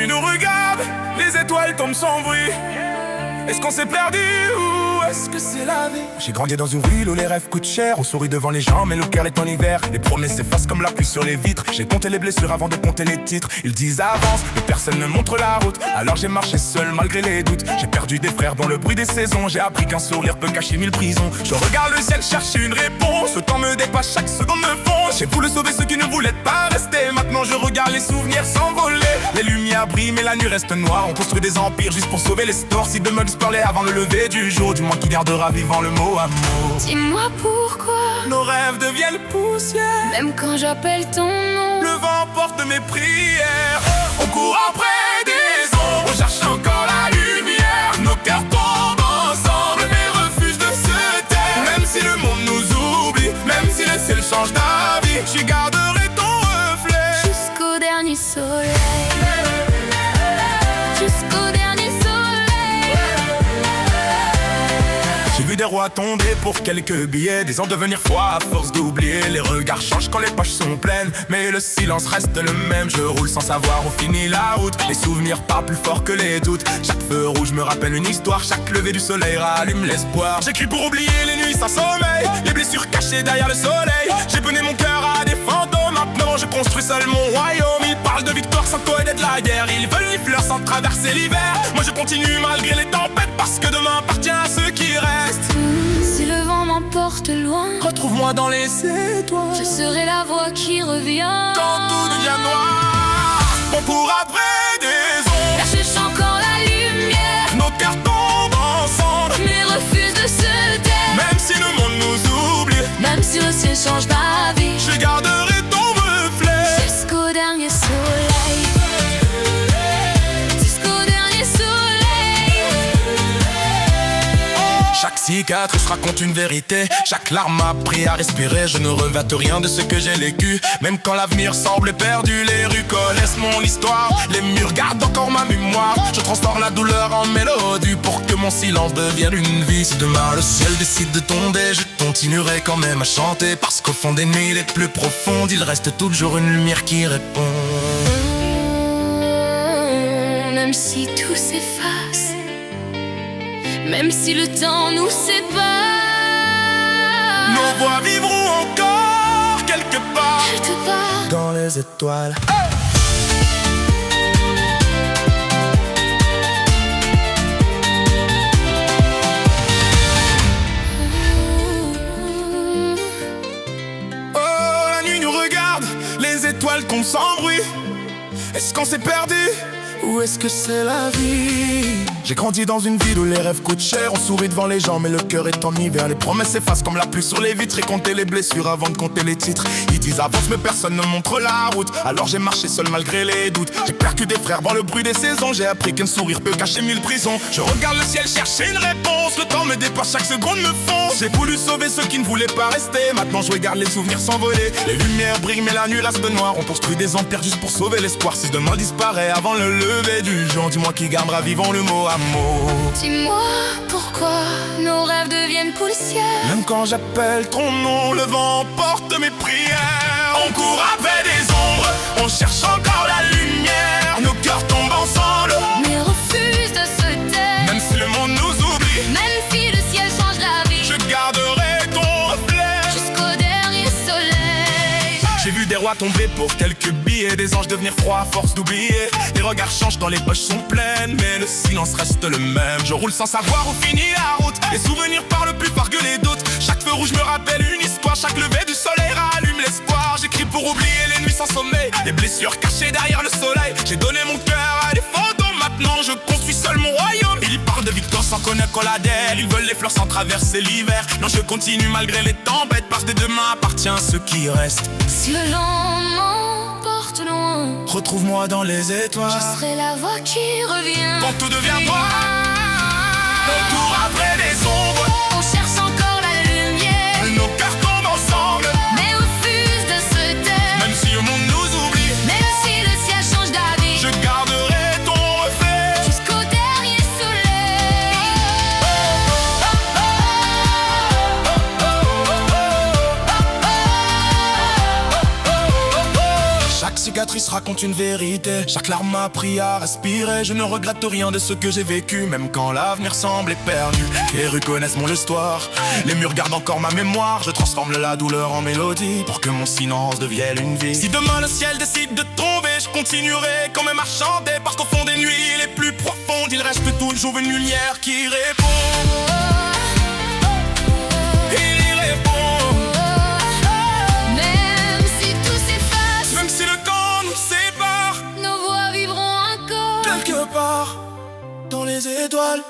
nuit nous regarde, les étoiles tombent sans bruit. Est-ce qu'on s'est perdu ou est-ce que c'est la vie? J'ai grandi dans une ville où les rêves coûtent cher. On sourit devant les gens mais le cœur est en hiver. Les promesses s'effacent comme la pluie sur les vitres. J'ai compté les blessures avant de compter les titres. Ils disent avance mais personne ne montre la route. Alors j'ai marché seul malgré les doutes. J'ai perdu des frères dans le bruit des saisons. J'ai appris qu'un sourire peut cacher 1000 prisons. Je regarde le ciel chercher une réponse. Le temps me dépasse, chaque seconde me fonce. J'ai voulu sauver ceux qui ne voulaient pas rester. Maintenant je regarde les souvenirs s'envoler. Les lumières brillent mais la nuit reste noire. On construit des empires juste pour sauver les stores. Si demain disparaît avant le lever du jour, dis-moi qui gardera vivant le mot amour. Dis-moi pourquoi nos rêves deviennent poussière. même quand j'appelle ton nom, Le vent porte mes prières. On court après des ombres, on cherche encore la lumière. Nos cœurs tombent ensemble mais refusent de se taire. Même si le monde nous oublie, même si le ciel change d'avis, je garderai ton reflet jusqu'au dernier soleil. Jusqu'au dernier soleil. J'ai vu des rois tomber pour quelques billets, des ans devenir froids à force d'oublier. Les regards changent quand les poches sont pleines, mais le silence reste le même. Je roule sans savoir où finit la route. Les souvenirs parlent plus fort que les doutes. Chaque feu rouge me rappelle une histoire. Chaque lever du soleil rallume l'espoir. J'écris pour oublier les nuits sans sommeil, les blessures cachées derrière le soleil. J'ai donné mon cœur à des fantômes. Maintenant je construis seul mon royaume. Ils parlent de victoire sans connaître la guerre. Ils veulent les fleurs sans traverser l'hiver. Moi je continue malgré les tempêtes, parce que demain appartient à ceux qui restent. Si le vent m'emporte loin, Retrouve-moi dans les étoiles. je serai la voix qui revient. Quand tout devient noir, on court après des ombres. Là cherche encore la lumière, Nos cœurs tombent ensemble, mais refuse de se taire. même si le monde nous oublie. Même si le ciel change d'avis, Je garderai ton reflet jusqu'au dernier soleil. Jusqu'au dernier soleil. Chaque cicatrice raconte une vérité. Chaque larme m'a appris à respirer. Je ne regrette rien de ce que j'ai vécu. Même quand l'avenir semble perdu, les rues connaissent mon histoire. Les murs gardent encore ma mémoire. Je transforme la douleur en mélodie pour que mon silence devienne une vie. Si demain le ciel décide de tomber, je continuerai quand même à chanter, parce qu'au fond des nuits les plus profondes, il reste toujours une lumière qui répond. Même si tout s'efface, même si le temps nous sépare, Nos voix vivront encore quelque part quelque part. dans les étoiles. Oh, la nuit nous regarde, les étoiles tombent sans bruit. Est-ce qu'on s'est perdu ou est-ce que c'est la vie? J'ai grandi dans une ville où les rêves coûtent cher. On sourit devant les gens mais le cœur est en hiver. Les promesses s'effacent comme la pluie sur les vitres. Et compter les blessures avant de compter les titres. Ils disent avance mais personne ne montre la route. Alors j'ai marché seul malgré les doutes. J'ai perdu des frères dans le bruit des saisons. J'ai appris qu'un sourire peut cacher 1000 prisons. Je regarde le ciel chercher une réponse. Le temps me dépasse, chaque seconde me fonce. J'ai voulu sauver ceux qui ne voulaient pas rester. Maintenant je regarde les souvenirs s'envoler. Les lumières brillent mais la nuit reste noire. On construit des empires juste pour sauver l'espoir. Si demain disparaît avant le lever du jour, dis-moi qui gardera vivant le mot amour. Dis-moi pourquoi nos rêves deviennent poussière. Même quand j'appelle ton nom, le vent porte mes prières. On court après des ombres, on cherche encore la lumière. Nos cœurs tombent ensemble, Mais refuse de se taire. même si le monde nous oublie. Même si le ciel change la vie, Je garderai ton reflet jusqu'au dernier soleil. J'ai vu des rois tomber pour quelques billets, des anges devenir froids à force d'oublier. Les regards changent quand les poches sont pleines, mais le silence reste le même. Je roule sans savoir où finit la route. Les souvenirs parlent plus fort que les doutes. Chaque feu rouge me rappelle une histoire. Chaque lever du soleil rallume l'espoir. J'écris pour oublier les nuits sans sommeil, les blessures cachées derrière le soleil. J'ai donné mon cœur à des fantômes. Maintenant je construis seul mon royaume. Ils parlent de victoire sans connaître qu'on l'adhère. Ils veulent les fleurs sans traverser l'hiver. Non, je continue malgré les tempêtes, parce que demain appartient à ceux qui restent. Si le vent m'emporte loin, Retrouve-moi dans les étoiles. je serai la voix qui revient. Quand tout devient noir, on court après des ombres. On cherche encore la lumière, Nos cœurs tombent ensemble, mais refuse de se taire. même si le monde nous oublie. Même si le ciel change d'avis, Je garderai ton reflet jusqu'au dernier soleil. Chaque cicatrice raconte une vérité. Chaque larme m'a appris à respirer. Je ne regrette rien de ce que j'ai vécu, même quand l'avenir semble éperdu. Les rues connaissent mon histoire, les murs gardent encore ma mémoire. Je transforme la douleur en mélodie pour que mon silence devienne une vie. Si demain le ciel décide de tomber, je continuerai quand même à chanter, parce qu'au fond des nuits les plus profondes, il reste toujours une lumière qui répond. Même si tout s'efface, Même si le temps nous sépare, nos voix vivront encore quelque part dans les étoiles.